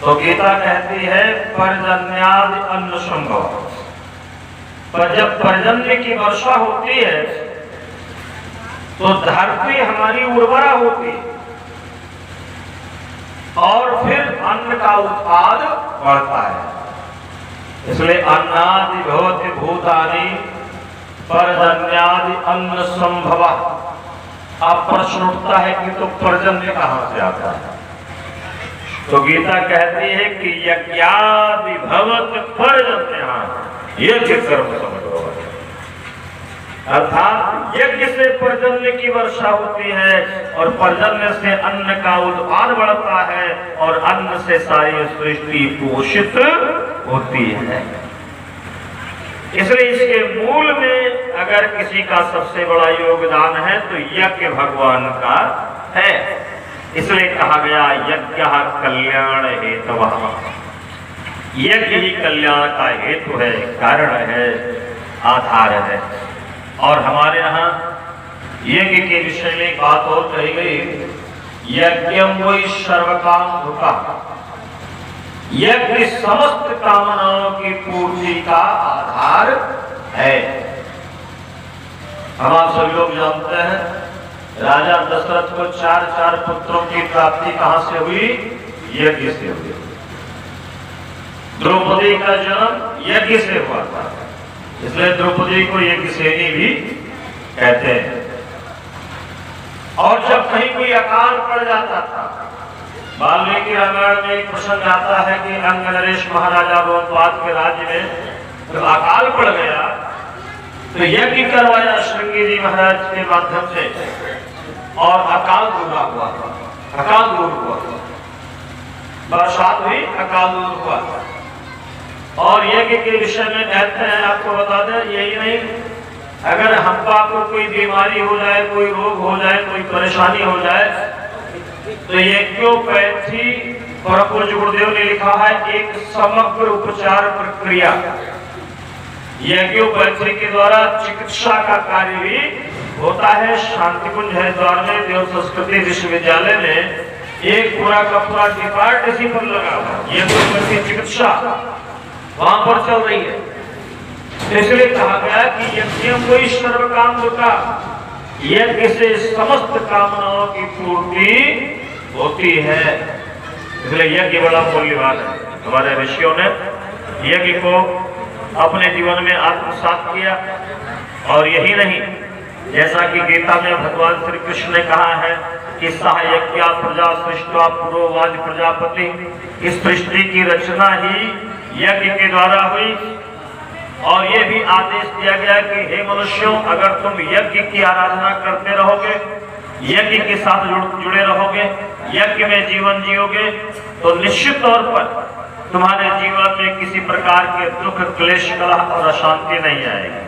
तो गीता कहती है पर्जन्यादि अन्न संभव, पर जब पर्जन्य की वर्षा होती है तो धरती हमारी उर्वरा होती है और फिर अन्न का उत्पाद बढ़ता है। इसलिए अन्नादि भवति भूतानि पर्जन्यादि अन्न संभव। अब प्रश्न उठता है कि तो पर्जन्य कहां से आता है? तो गीता कहती है कि यज्ञादि भवति पर्जन्य, यज्ञ कर्म समझो, अर्थात यज्ञ से पर्जन्य की वर्षा होती है और पर्जन्य से अन्न का उत्पाद बढ़ता है और अन्न से सारी सृष्टि पोषित होती है। इसलिए इसके मूल में अगर किसी का सबसे बड़ा योगदान है तो यज्ञ भगवान का है। इसलिए कहा गया यज्ञ कल्याण हेतुः, यज्ञ ही कल्याण का हेतु है, कारण है, आधार है। और हमारे यहाँ यज्ञ के विषय में बात और कही गई, यज्ञम वै सर्वकाम धुका, यज्ञ समस्त कामनाओं की पूर्ति का आधार है। हम आप सभी लोग जानते हैं राजा दशरथ को चार पुत्रों की प्राप्ति कहां से हुई? यज्ञ से हुई। द्रौपदी का जन्म यज्ञ से हुआ था, इसलिए द्रौपदी को यज्ञ सेनी भी कहते हैं। और जब कहीं कोई अकाल पड़ जाता था, वाल्मीकि रामायण में एक प्रसंग आता है कि अंग नरेश महाराजा रोमपाद के राज्य में जब अकाल पड़ गया तो यज्ञ करवाया श्रृंगी जी महाराज के माध्यम से और अकाल दूर हुआ, अकाल दूर हुआ, बरसात हुई, अकाल दूर हुआ। और यज्ञ के विषय में कहते हैं, आपको बता दें, यही नहीं, अगर हमका को कोई बीमारी हो जाए, कोई रोग हो जाए, कोई परेशानी हो जाए तो यज्ञोपैथी परम पूज्य गुरुदेव ने लिखा है एक समग्र उपचार प्रक्रिया। यज्ञोपैथी के द्वारा चिकित्सा का कार्य भी होता है। शांतिकुंज हरिद्वार में देव संस्कृति विश्वविद्यालय में एक पूरा का पूरा डिपार्ट इसी पर लगा हुआ, यज्ञोपैथी चिकित्सा वहां पर चल रही है। इसलिए कहा गया कि यज्ञ कोई सर्व काम होता, यज्ञ से समस्त कामनाओं की पूर्ति होती है। इसलिए यज्ञ बड़ा मूल्यवान है। हमारे ऋषियों ने यज्ञ को अपने जीवन में आत्मसात किया। और यही नहीं, जैसा कि गीता में भगवान श्री कृष्ण ने कहा है कि सहायज्ञा प्रजा सृष्टा पुरोवाच प्रजापति, इस सृष्टि की रचना ही यज्ञ के द्वारा हुई। और ये भी आदेश दिया गया कि हे मनुष्यों, अगर तुम यज्ञ की आराधना करते रहोगे, यज्ञ के साथ जुड़े रहोगे, यज्ञ में जीवन जियोगे, तो निश्चित तौर पर तुम्हारे जीवन में किसी प्रकार के दुख, क्लेश, कलह और अशांति नहीं आएगी।